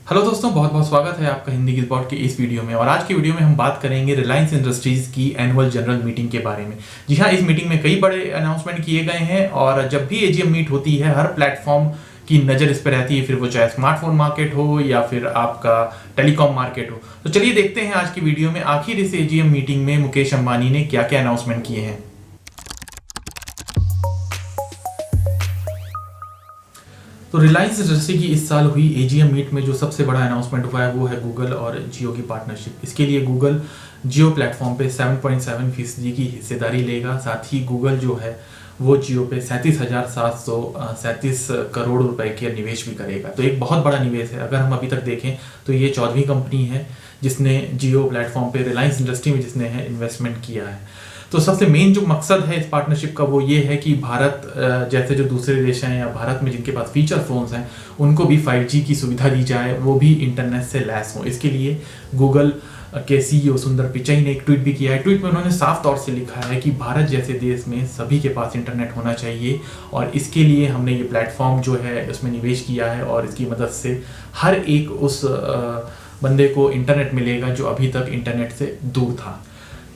Hello दोस्तों, बहुत बहुत स्वागत है आपका हिंदी की स्पॉट के इस वीडियो में। और आज की वीडियो में हम बात करेंगे रिलायंस इंडस्ट्रीज की एनुअल जनरल मीटिंग के बारे में। जी हाँ, इस मीटिंग में कई बड़े अनाउंसमेंट किए गए हैं और जब भी एजीएम मीट होती है हर प्लेटफॉर्म की नज़र इस पर रहती है, फिर वो चाहे स्मार्टफोन मार्केट हो या फिर आपका टेलीकॉम मार्केट हो। तो चलिए देखते हैं आज की वीडियो में आखिर इस एजीएम मीटिंग में मुकेश अंबानी ने क्या क्या अनाउंसमेंट किए हैं। तो रिलायंस इंडस्ट्री की इस साल हुई एजीएम मीट में जो सबसे बड़ा अनाउंसमेंट हुआ है वो है गूगल और जियो की पार्टनरशिप। इसके लिए गूगल जियो प्लेटफॉर्म पे 7.7% की हिस्सेदारी लेगा। साथ ही गूगल जो है वो जियो पे 37,737 करोड़ रुपए के निवेश भी करेगा। तो एक बहुत बड़ा निवेश है। अगर हम अभी तक देखें तो ये 14वीं कंपनी है जिसने जियो प्लेटफॉर्म पे रिलायंस इंडस्ट्री में जिसने है इन्वेस्टमेंट किया है। तो सबसे मेन जो मकसद है इस पार्टनरशिप का वो ये है कि भारत जैसे जो दूसरे देश हैं या भारत में जिनके पास फीचर फोन्स हैं उनको भी 5G की सुविधा दी जाए, वो भी इंटरनेट से लैस हो। इसके लिए गूगल के सीईओ सुंदर पिचाई ने एक ट्वीट भी किया है। ट्वीट में उन्होंने साफ तौर से लिखा है कि भारत जैसे देश में सभी के पास इंटरनेट होना चाहिए और इसके लिए हमने ये प्लेटफॉर्म जो है उसमें निवेश किया है और इसकी मदद से हर एक उस बंदे को इंटरनेट मिलेगा जो अभी तक इंटरनेट से दूर था।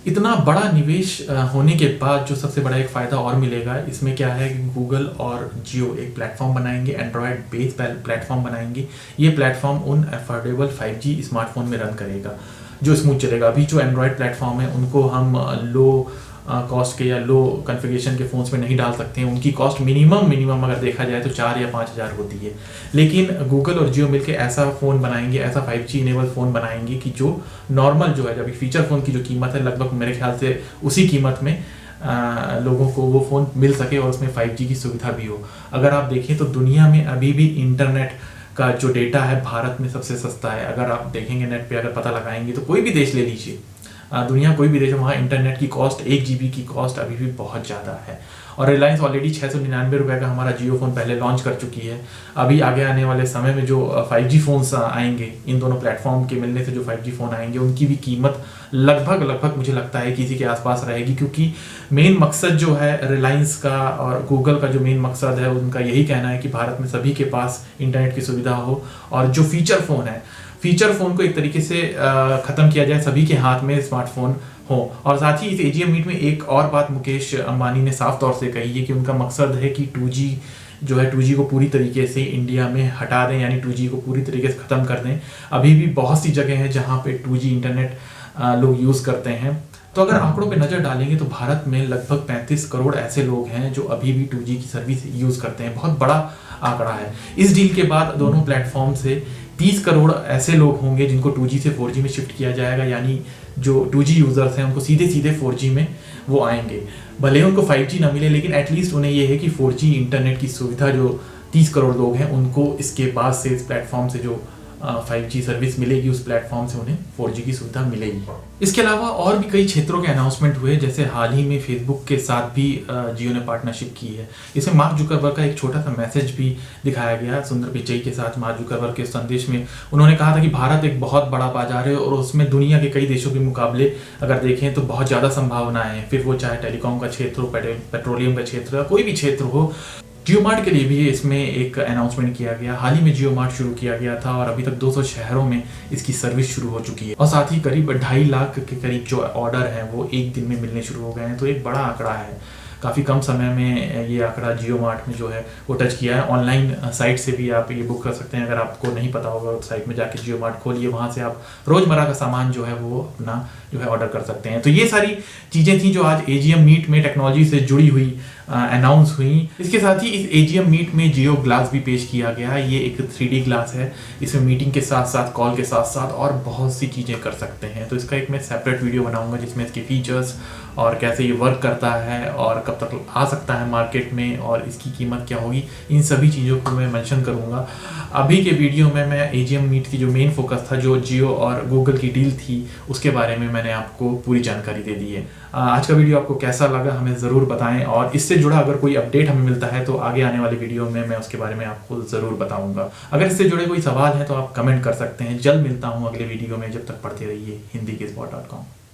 इतना बड़ा निवेश होने के बाद जो सबसे बड़ा एक फ़ायदा और मिलेगा इसमें क्या है कि गूगल और जियो एक प्लेटफॉर्म बनाएंगे, एंड्रॉयड बेस्ड प्लेटफॉर्म बनाएंगे। ये प्लेटफॉर्म उन अफोर्डेबल 5G स्मार्टफोन में रन करेगा जो स्मूथ चलेगा। अभी जो एंड्रॉयड प्लेटफॉर्म है उनको हम लो कॉस्ट के या लो कॉन्फ़िगरेशन के फ़ोन्स में नहीं डाल सकते हैं। उनकी कॉस्ट मिनिमम अगर देखा जाए तो 4 या 5 हज़ार होती है। लेकिन गूगल और जियो मिलकर ऐसा फ़ोन बनाएंगे, ऐसा 5G इनेबल फ़ोन बनाएंगे कि जो नॉर्मल जो है, जब फीचर फ़ोन की जो कीमत है लगभग मेरे ख्याल से उसी कीमत में लोगों को वो फ़ोन मिल सके और उसमें 5G की सुविधा भी हो। अगर आप देखें तो दुनिया में अभी भी इंटरनेट का जो डेटा है भारत में सबसे सस्ता है। अगर आप देखेंगे नेट पे, अगर पता लगाएंगे तो कोई भी देश ले लीजिए, दुनिया कोई भी देश, वहाँ इंटरनेट की कॉस्ट 1 GB की कॉस्ट अभी भी बहुत ज़्यादा है। और रिलायंस ऑलरेडी 699 रुपये का हमारा जियो फ़ोन पहले लॉन्च कर चुकी है। अभी आगे आने वाले समय में जो 5G फ़ोन्स आएंगे, इन दोनों प्लेटफॉर्म के मिलने से जो 5G फ़ोन आएंगे उनकी भी कीमत लगभग मुझे लगता है किसी के आसपास रहेगी, क्योंकि मेन मकसद जो है रिलायंस का और गूगल का जो मेन मकसद है उनका यही कहना है कि भारत में सभी के पास इंटरनेट की सुविधा हो और जो फीचर फ़ोन को एक तरीके से ख़त्म किया जाए, सभी के हाथ में स्मार्टफोन हो। और साथ ही इस एजीएम मीट में एक और बात मुकेश अंबानी ने साफ तौर से कही है कि उनका मकसद है कि 2G जो है 2G को पूरी तरीके से इंडिया में हटा दें, यानी 2G को पूरी तरीके से ख़त्म कर दें। अभी भी बहुत सी जगह हैं जहाँ पे 2G इंटरनेट लोग यूज़ करते हैं। तो अगर आंकड़ों पे नज़र डालेंगे तो भारत में लगभग 35 करोड़ ऐसे लोग हैं जो अभी भी 2G की सर्विस यूज़ करते हैं। बहुत बड़ा आंकड़ा है। इस डील के बाद दोनों प्लेटफॉर्म से 30 करोड़ ऐसे लोग होंगे जिनको 2G से 4G में शिफ्ट किया जाएगा, यानी जो 2G यूज़र्स हैं उनको सीधे 4G में वो आएंगे। भले उनको 5G ना मिले, लेकिन एटलीस्ट उन्हें ये है कि 4G इंटरनेट की सुविधा जो 30 करोड़ लोग हैं उनको इसके बाद से इस प्लेटफॉर्म से जो 5G सर्विस मिलेगी उस प्लेटफॉर्म से उन्हें 4G की सुविधा मिलेगी। इसके अलावा और भी कई क्षेत्रों के अनाउंसमेंट हुए, जैसे हाल ही में फेसबुक के साथ भी जियो ने पार्टनरशिप की है। इसमें मार्क जुकरबर्ग का एक छोटा सा मैसेज भी दिखाया गया। सुंदर पिचई के साथ मार्क जुकरबर्ग के संदेश में उन्होंने कहा था कि भारत एक बहुत बड़ा बाजार है और उसमें दुनिया के कई देशों के मुकाबले अगर देखें तो बहुत ज़्यादा संभावनाएं हैं, फिर वो चाहे टेलीकॉम का क्षेत्र हो, पेट्रोलियम का क्षेत्र हो, कोई भी क्षेत्र हो। जियो मार्ट के लिए भी इसमें एक अनाउंसमेंट किया गया। हाल ही में जियो मार्ट शुरू किया गया था और अभी तक 200 शहरों में इसकी सर्विस शुरू हो चुकी है और साथ ही करीब 2.5 लाख के करीब जो ऑर्डर हैं वो एक दिन में मिलने शुरू हो गए हैं। तो एक बड़ा आंकड़ा है। काफ़ी कम समय में ये आंकड़ा जियो मार्ट में जो है वो टच किया है। ऑनलाइन साइट से भी आप ये बुक कर सकते हैं। अगर आपको नहीं पता होगा तो साइट में जाके जियो मार्ट खोलिए, वहाँ से आप रोज़मर्रा का सामान जो है वो अपना जो है ऑर्डर कर सकते हैं। तो ये सारी चीज़ें थी जो आज एजीएम मीट में टेक्नोलॉजी से जुड़ी हुई अनाउंस हुई। इसके साथ ही इस एजीएम मीट में जियो ग्लास भी पेश किया गया। ये एक 3D ग्लास है। इसमें मीटिंग के साथ साथ, कॉल के साथ साथ और बहुत सी चीज़ें कर सकते हैं। तो इसका एक मैं सेपरेट वीडियो बनाऊंगा जिसमें इसके फीचर्स और कैसे ये वर्क करता है और कब तक आ सकता है मार्केट में और इसकी कीमत क्या होगी, इन सभी चीज़ों को मैं मेंशन करूँगा। अभी के वीडियो में मैं एजीएम मीट की जो मेन फोकस था, जो जियो और गूगल की डील थी, उसके बारे में मैंने आपको पूरी जानकारी दे दी है। आज का वीडियो आपको कैसा लगा हमें ज़रूर बताएं और इससे जुड़ा अगर कोई अपडेट हमें मिलता है तो आगे आने वाली वीडियो में मैं उसके बारे में आपको ज़रूर बताऊंगा। अगर इससे जुड़े कोई सवाल है तो आप कमेंट कर सकते हैं। जल्द मिलता हूँ अगले वीडियो में। जब तक पढ़ते रहिए हिंदी के spot.com।